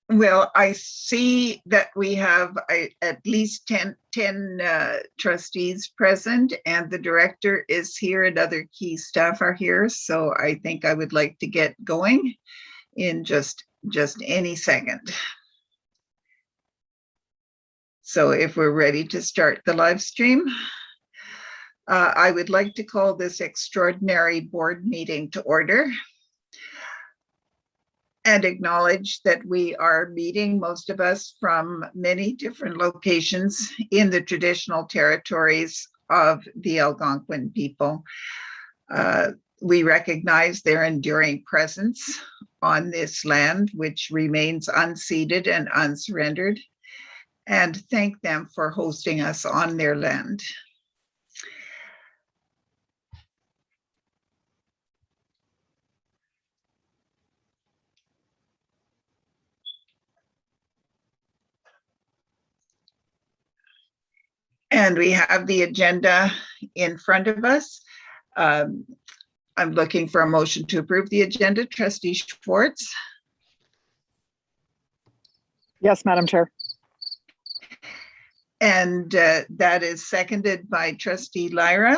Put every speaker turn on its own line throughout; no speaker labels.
Well, I see that we have at least 10 trustees present, and the director is here and other key staff are here. So I think I would like to get going in just any second. So if we're ready to start the live stream, I would like to call this extraordinary board meeting to order and acknowledge that we are meeting, most of us, from many different locations in the traditional territories of the Algonquin people. We recognize their enduring presence on this land, which remains unceded and unsurrendered, and thank them for hosting us on their land. And we have the agenda in front of us. I'm looking for a motion to approve the agenda. Trustee Schwartz.
Yes, Madam Chair.
And that is seconded by Trustee Lyra.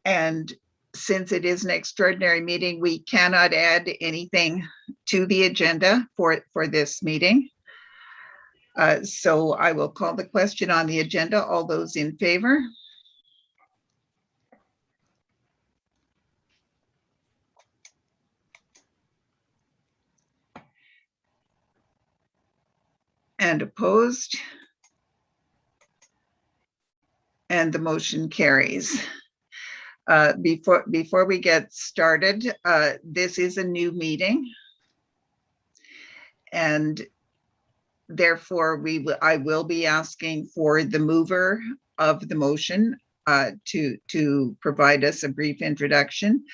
And since it is an extraordinary meeting, we cannot add anything to the agenda for this meeting. So I will call the question on the agenda. All those in favor? And opposed? And the motion carries. Before we get started, this is a new meeting, and therefore I will be asking for the mover of the motion to provide us a brief introduction.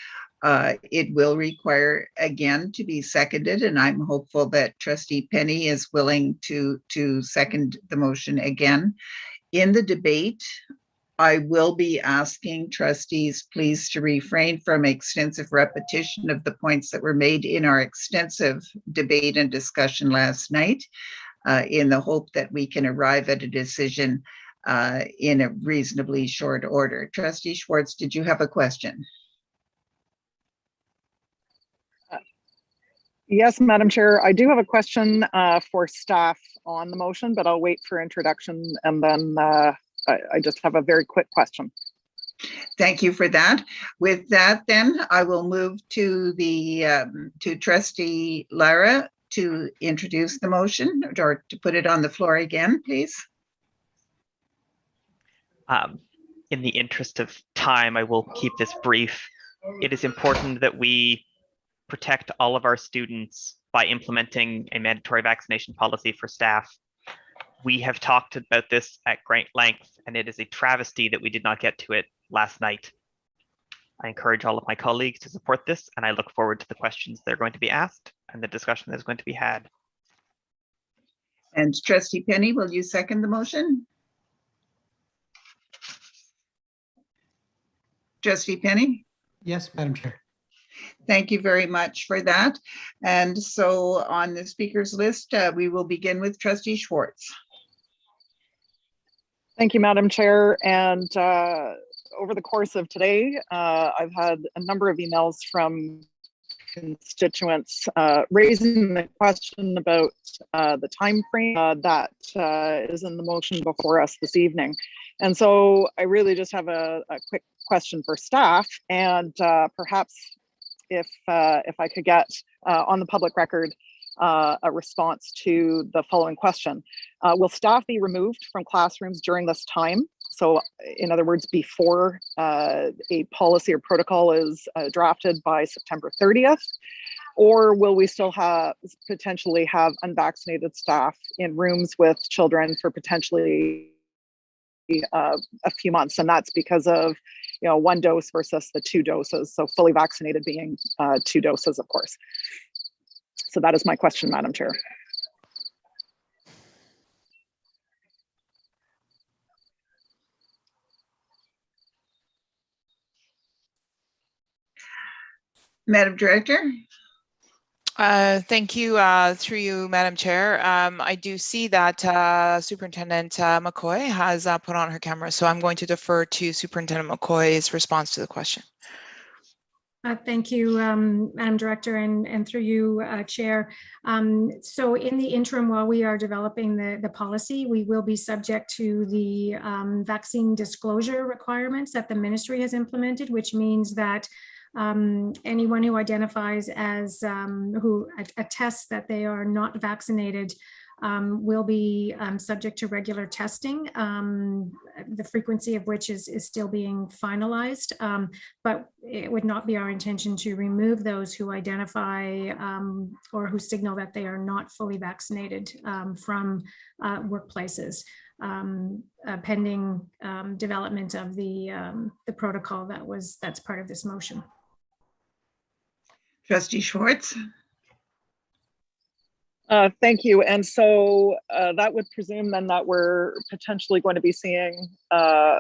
It will require again to be seconded, and I'm hopeful that Trustee Penny is willing to second the motion again. In the debate, I will be asking trustees please to refrain from extensive repetition of the points that were made in our extensive debate and discussion last night, in the hope that we can arrive at a decision in a reasonably short order. Trustee Schwartz, did you have a question?
Yes, Madam Chair. I do have a question for staff on the motion, but I'll wait for introduction, and then I just have a very quick question.
Thank you for that. With that, then I will move to Trustee Lyra to introduce the motion, or to put it on the floor again, please.
In the interest of time, I will keep this brief. It is important that we protect all of our students by implementing a mandatory vaccination policy for staff. We have talked about this at great length, and it is a travesty that we did not get to it last night. I encourage all of my colleagues to support this, and I look forward to the questions that are going to be asked and the discussion that is going to be had.
And Trustee Penny, will you second the motion? Trustee Penny?
Yes, Madam Chair.
Thank you very much for that. And so on the speakers list, we will begin with Trustee Schwartz.
Thank you, Madam Chair. And over the course of today, I've had a number of emails from constituents raising the question about the time frame that is in the motion before us this evening. And so I really just have a quick question for staff, and perhaps if I could get on the public record a response to the following question. Will staff be removed from classrooms during this time? So in other words, before a policy or protocol is drafted by September 30th? Or will we still potentially have unvaccinated staff in rooms with children for potentially a few months? And that's because of, one dose versus the 2 doses. So fully vaccinated being 2 doses, of course. So that is my question, Madam Chair.
Madam Director?
Thank you, through you, Madam Chair. I do see that Superintendent McCoy has put on her camera, so I'm going to defer to Superintendent McCoy's response to the question.
Thank you, Madam Director, and through you, Chair. So in the interim, while we are developing the policy, we will be subject to the vaccine disclosure requirements that the ministry has implemented, which means that anyone who identifies as who attests that they are not vaccinated will be subject to regular testing, the frequency of which is still being finalized, but it would not be our intention to remove those who identify or who signal that they are not fully vaccinated from workplaces, pending development of the protocol that's part of this motion.
Trustee Schwartz.
Thank you. And so that would presume then that we're potentially going to be seeing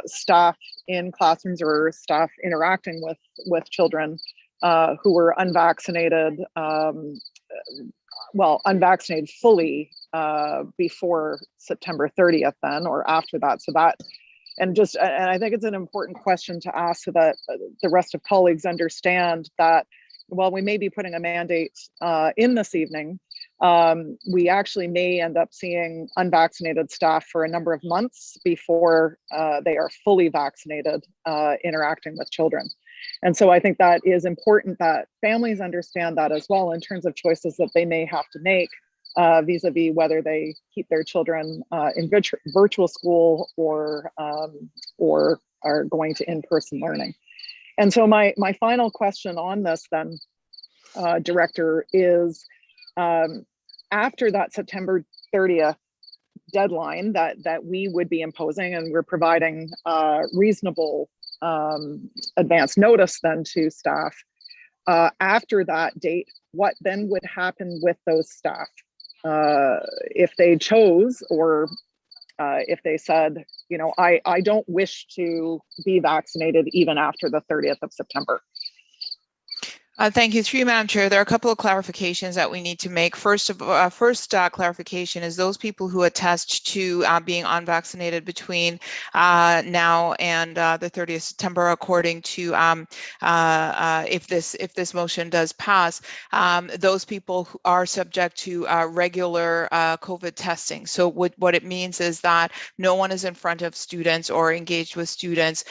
staff in classrooms or staff interacting with children who were unvaccinated, well, unvaccinated fully before September 30th then, or after that. So that, and I think it's an important question to ask so that the rest of colleagues understand that while we may be putting a mandate in this evening, we actually may end up seeing unvaccinated staff for a number of months before they are fully vaccinated interacting with children. And so I think that is important that families understand that as well in terms of choices that they may have to make vis-a-vis whether they keep their children in virtual school or are going to in-person learning. And so my final question on this then, Director, is after that September 30th deadline that we would be imposing, and we're providing reasonable advance notice then to staff, after that date, what then would happen with those staff? If they chose, or if they said, you know, I don't wish to be vaccinated even after the 30th of September.
Thank you. Through you, Madam Chair, there are a couple of clarifications that we need to make. First clarification is those people who attest to being unvaccinated between now and the 30th of September, according to if this motion does pass, those people who are subject to regular COVID testing. So what it means is that no one is in front of students or engaged with students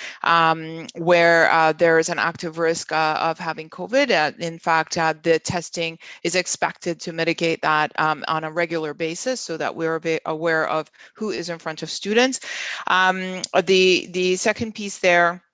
where there is an active risk of having COVID. In fact, the testing is expected to mitigate that on a regular basis so that we're aware of who is in front of students. The second piece there,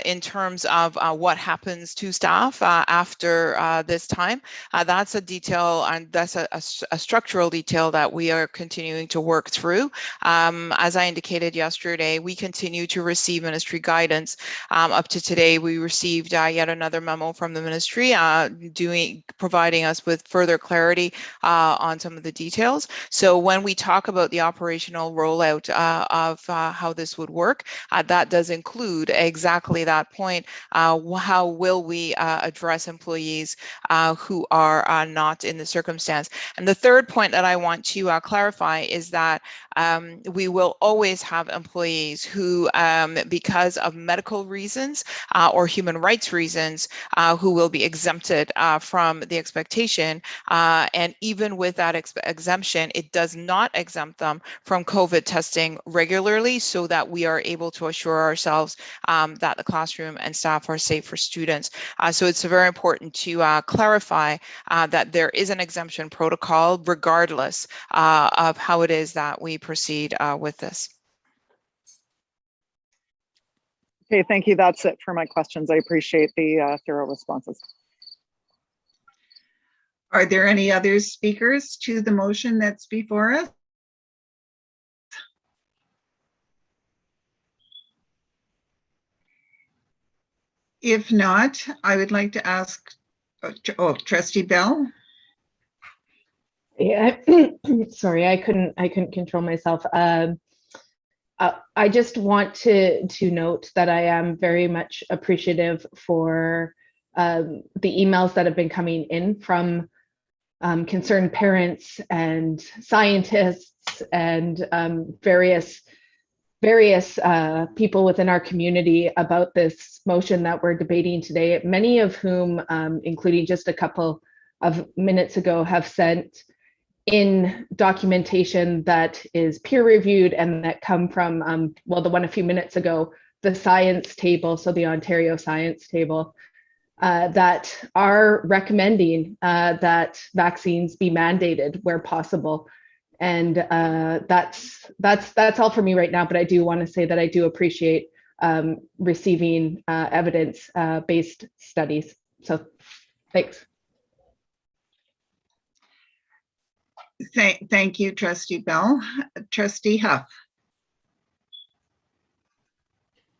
in terms of what happens to staff after this time, that's a detail, and that's a structural detail that we are continuing to work through. As I indicated yesterday, we continue to receive ministry guidance. Up to today, we received yet another memo from the ministry providing us with further clarity on some of the details. So when we talk about the operational rollout of how this would work, that does include exactly that point. How will we address employees who are not in the circumstance? And the third point that I want to clarify is that we will always have employees who, because of medical reasons or human rights reasons, who will be exempted from the expectation. And even with that exemption, it does not exempt them from COVID testing regularly, so that we are able to assure ourselves that the classroom and staff are safe for students. So it's very important to clarify that there is an exemption protocol regardless of how it is that we proceed with this.
Okay, thank you. That's it for my questions. I appreciate the thorough responses.
Are there any other speakers to the motion that's before us? If not, I would like to ask, Trustee Bell.
Yeah, sorry, I couldn't control myself. I just want to note that I am very much appreciative for the emails that have been coming in from concerned parents and scientists and various people within our community about this motion that we're debating today, many of whom, including just a couple of minutes ago, have sent in documentation that is peer reviewed and that come from, well, the one a few minutes ago, the science table, so the Ontario Science Table, that are recommending that vaccines be mandated where possible. And that's all for me right now, but I do want to say that I do appreciate receiving evidence-based studies. So thanks.
Thank you, Trustee Bell. Trustee Huff.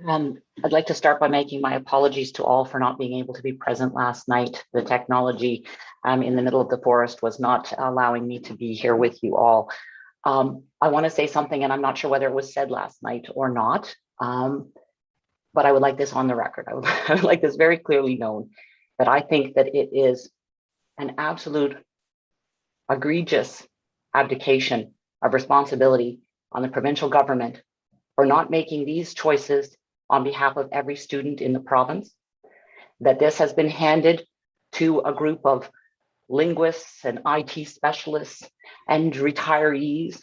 I'd like to start by making my apologies to all for not being able to be present last night. The technology in the middle of the forest was not allowing me to be here with you all. I want to say something, and I'm not sure whether it was said last night or not, but I would like this on the record. I would like this very clearly known, that I think that it is an absolute egregious abdication of responsibility on the provincial government for not making these choices on behalf of every student in the province, that this has been handed to a group of linguists and IT specialists and retirees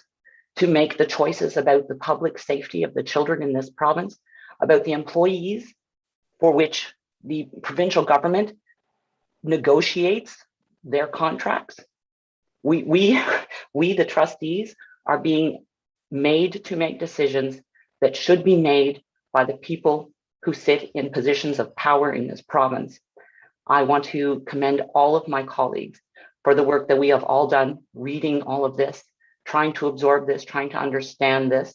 to make the choices about the public safety of the children in this province, about the employees for which the provincial government negotiates their contracts. We, the trustees, are being made to make decisions that should be made by the people who sit in positions of power in this province. I want to commend all of my colleagues for the work that we have all done, reading all of this, trying to absorb this, trying to understand this.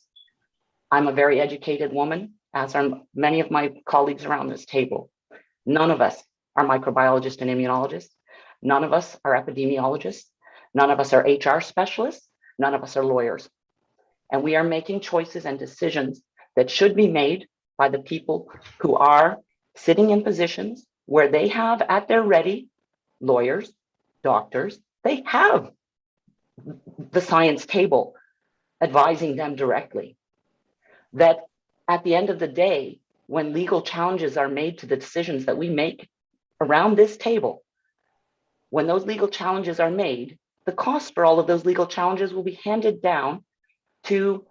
I'm a very educated woman, as are many of my colleagues around this table. None of us are microbiologists and immunologists. None of us are epidemiologists. None of us are HR specialists. None of us are lawyers. And we are making choices and decisions that should be made by the people who are sitting in positions where they have at their ready lawyers, doctors, they have the science table advising them directly. That at the end of the day, when legal challenges are made to the decisions that we make around this table, when those legal challenges are made, the cost for all of those legal challenges will be handed down to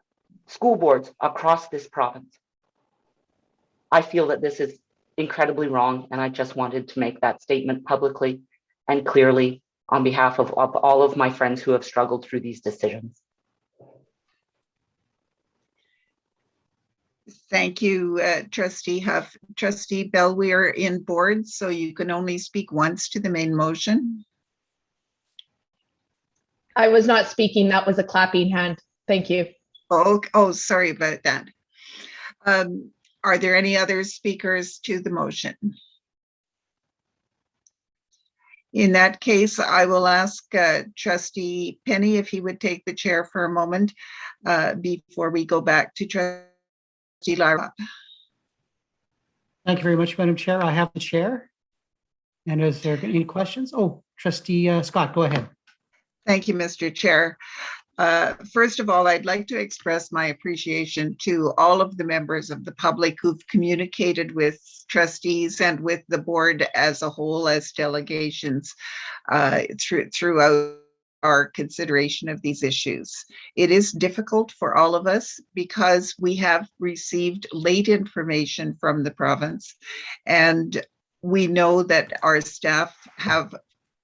school boards across this province. I feel that this is incredibly wrong, and I just wanted to make that statement publicly and clearly on behalf of all of my friends who have struggled through these decisions.
Thank you, Trustee Huff. Trustee Bell, we are in board, so you can only speak once to the main motion.
I was not speaking. That was a clapping hand. Thank you.
Oh, sorry about that. Are there any other speakers to the motion? In that case, I will ask Trustee Penny if he would take the chair for a moment before we go back to Trustee Lara.
Thank you very much, Madam Chair. I have the chair. And is there any questions? Oh, Trustee Scott, go ahead.
Thank you, Mr. Chair. First of all, I'd like to express my appreciation to all of the members of the public who've communicated with trustees and with the board as a whole as delegations throughout our consideration of these issues. It is difficult for all of us because we have received late information from the province, and we know that our staff have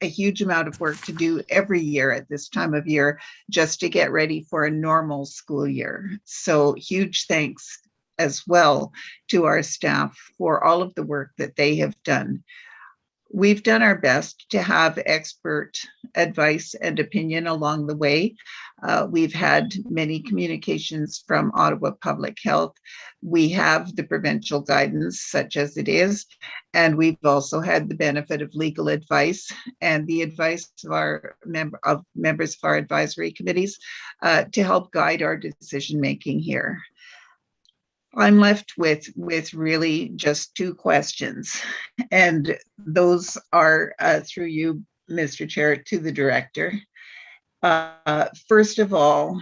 a huge amount of work to do every year at this time of year just to get ready for a normal school year. So huge thanks as well to our staff for all of the work that they have done. We've done our best to have expert advice and opinion along the way. We've had many communications from Ottawa Public Health. We have the provincial guidance, such as it is, and we've also had the benefit of legal advice and the advice of our members of our advisory committees to help guide our decision-making here. I'm left with really just two questions, and those are through you, Mr. Chair, to the director. First of all,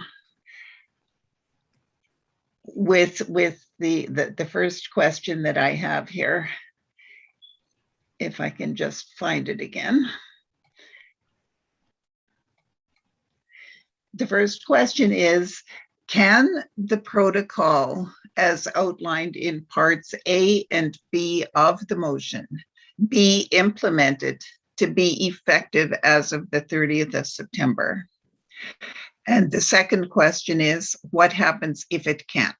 with the first question that I have here, if I can just find it again. The first question is, can the protocol as outlined in parts A and B of the motion be implemented to be effective as of the 30th of September? And the second question is, what happens if it can't?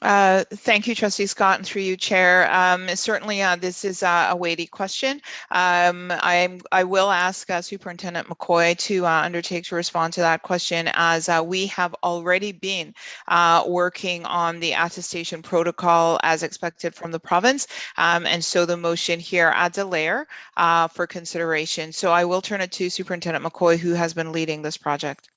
Thank you, Trustee Scott, and through you, Chair. Certainly, this is a weighty question. I will ask Superintendent McCoy to undertake to respond to that question, as we have already been working on the attestation protocol as expected from the province, and so the motion here adds a layer for consideration. So I will turn it to Superintendent McCoy, who has been leading this project.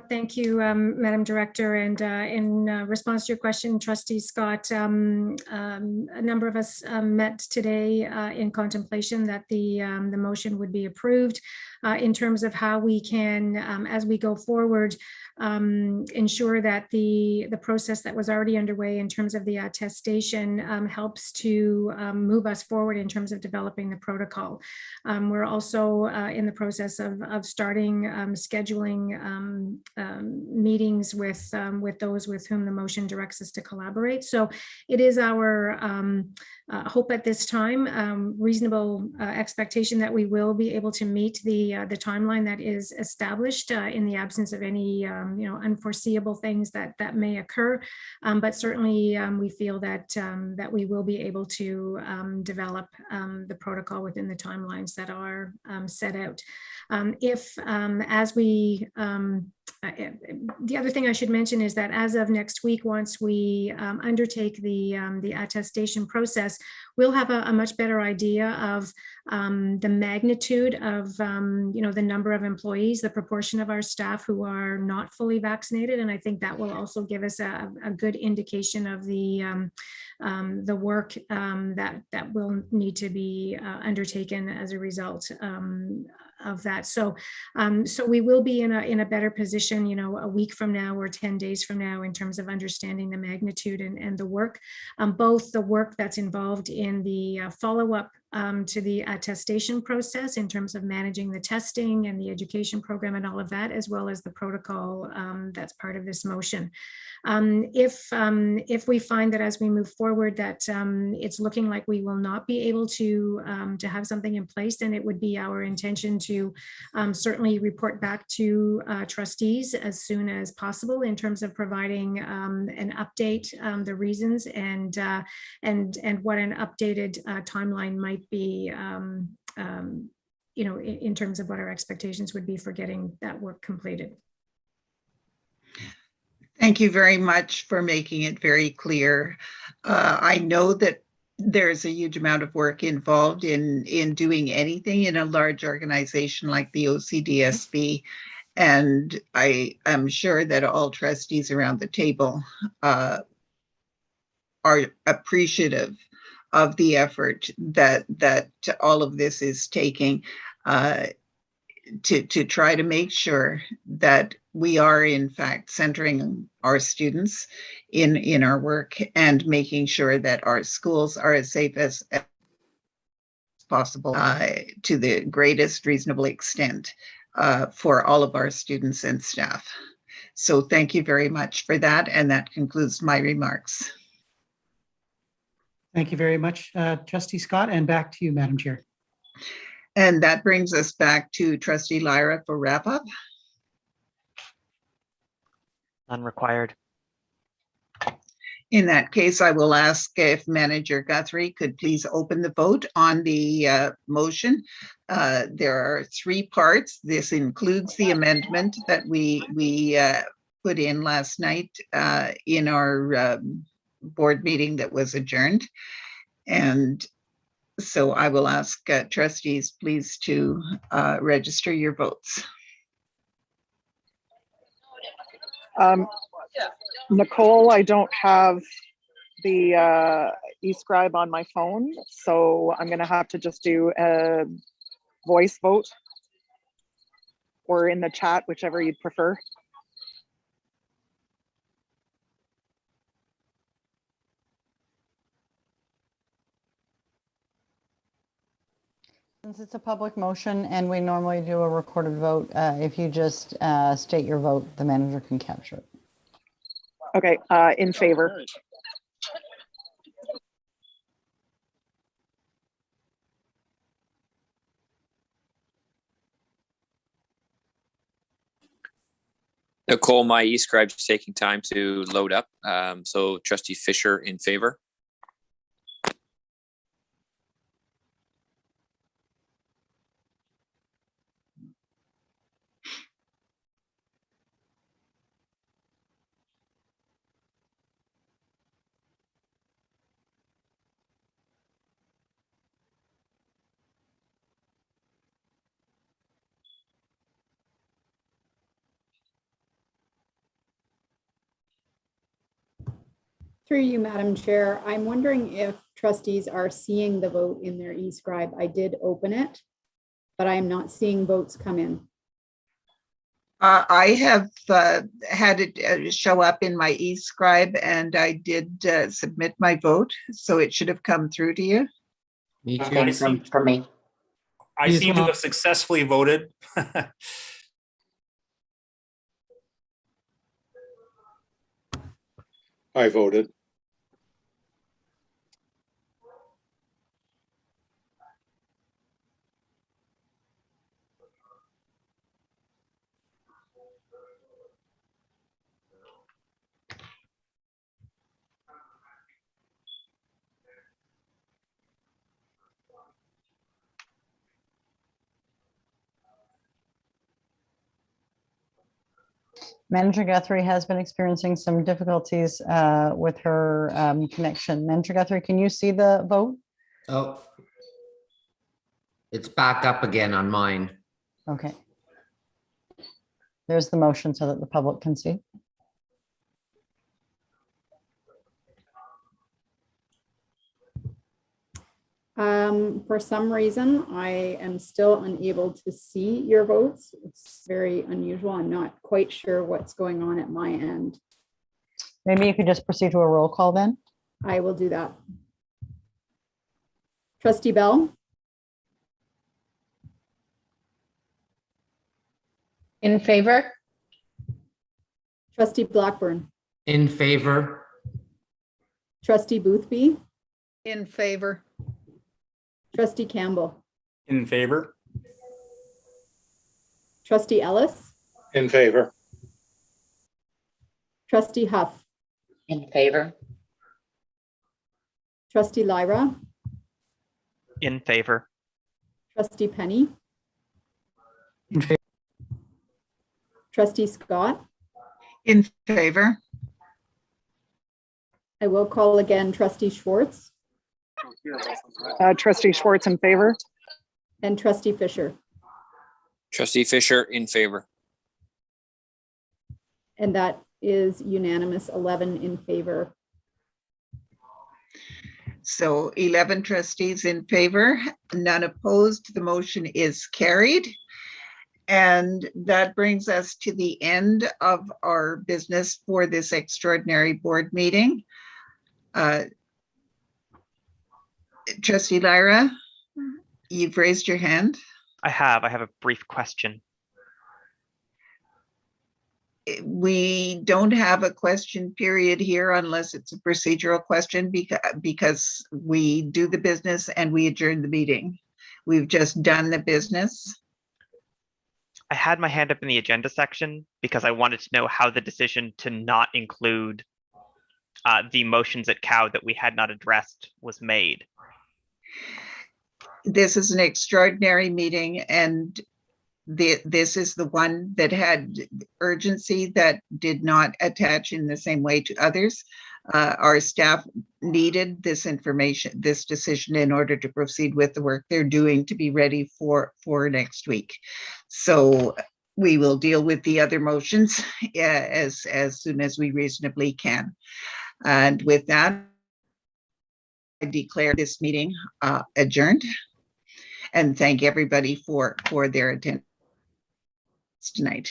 Thank you, Madam Director. And in response to your question, Trustee Scott, a number of us met today in contemplation that the motion would be approved in terms of how we can, as we go forward, ensure that the process that was already underway in terms of the attestation helps to move us forward in terms of developing the protocol. We're also in the process of starting scheduling meetings with those with whom the motion directs us to collaborate. So it is our hope at this time, reasonable expectation that we will be able to meet the timeline that is established in the absence of any unforeseeable things that may occur. But certainly we feel that that we will be able to develop the protocol within the timelines that are set out. The other thing I should mention is that as of next week, once we undertake the attestation process, we'll have a much better idea of the magnitude of the number of employees, the proportion of our staff who are not fully vaccinated, and I think that will also give us a good indication of the work that will need to be undertaken as a result of that. So we will be in a better position, a week from now or 10 days from now, in terms of understanding the magnitude and the work, both the work that's involved in the follow-up to the attestation process in terms of managing the testing and the education program and all of that, as well as the protocol that's part of this motion. If we find that as we move forward that it's looking like we will not be able to have something in place, then it would be our intention to certainly report back to trustees as soon as possible in terms of providing an update, the reasons, and what an updated timeline might be, in terms of what our expectations would be for getting that work completed.
Thank you very much for making it very clear. I know that there's a huge amount of work involved in doing anything in a large organization like the OCDSB. And I am sure that all trustees around the table are appreciative of the effort that all of this is taking to try to make sure that we are in fact centering our students in our work and making sure that our schools are as safe as possible to the greatest reasonable extent for all of our students and staff. So thank you very much for that. And that concludes my remarks.
Thank you very much, Trustee Scott, and back to you, Madam Chair.
And that brings us back to Trustee Lyra for wrap up.
None required.
In that case, I will ask if Manager Guthrie could please open the vote on the motion. There are 3 parts. This includes the amendment that we put in last night in our board meeting that was adjourned. And so I will ask trustees please to register your votes.
Nicole, I don't have the e-scribe on my phone, so I'm going to have to just do a voice vote or in the chat, whichever you'd prefer.
Since it's a public motion and we normally do a recorded vote, if you just state your vote, the manager can capture it.
Okay, in favor.
Nicole, my e-scribe is taking time to load up. So Trustee Fisher in favor.
Through you, Madam Chair, I'm wondering if trustees are seeing the vote in their e-scribe. I did open it, but I am not seeing votes come in.
I have had it show up in my e-scribe, and I did submit my vote, so it should have come through to you.
Me too.
Same for me.
I seem to have successfully voted.
I voted.
Manager Guthrie has been experiencing some difficulties with her connection. Manager Guthrie, can you see the vote?
Oh, it's back up again on mine.
Okay. There's the motion so that the public can see.
For some reason, I am still unable to see your votes. It's very unusual. I'm not quite sure what's going on at my end.
Maybe you could just proceed to a roll call then.
I will do that. Trustee Bell?
In favor?
Trustee Blackburn?
In favor.
Trustee Boothby?
In favor.
Trustee Campbell?
In favor.
Trustee Ellis?
In favor.
Trustee Huff?
In favor.
Trustee Lyra?
In favor.
Trustee Penny?
In favor.
Trustee Scott?
In favor.
I will call again Trustee Schwartz
Trustee Schwartz in favor.
and Trustee Fisher.
Trustee Fisher in favor.
And that is unanimous, 11 in favor.
So 11 trustees in favor, none opposed. The motion is carried. And that brings us to the end of our business for this extraordinary board meeting. Trustee Lyra, you've raised your hand.
I have a brief question.
We don't have a question period here unless it's a procedural question because we do the business and we adjourn the meeting. We've just done the business.
I had my hand up in the agenda section because I wanted to know how the decision to not include the motions at COW that we had not addressed was made.
This is an extraordinary meeting, and this is the one that had urgency that did not attach in the same way to others. Our staff needed this information, this decision, in order to proceed with the work they're doing to be ready for next week. So we will deal with the other motions as soon as we reasonably can. And with that, I declare this meeting adjourned, and thank everybody for their attendance tonight.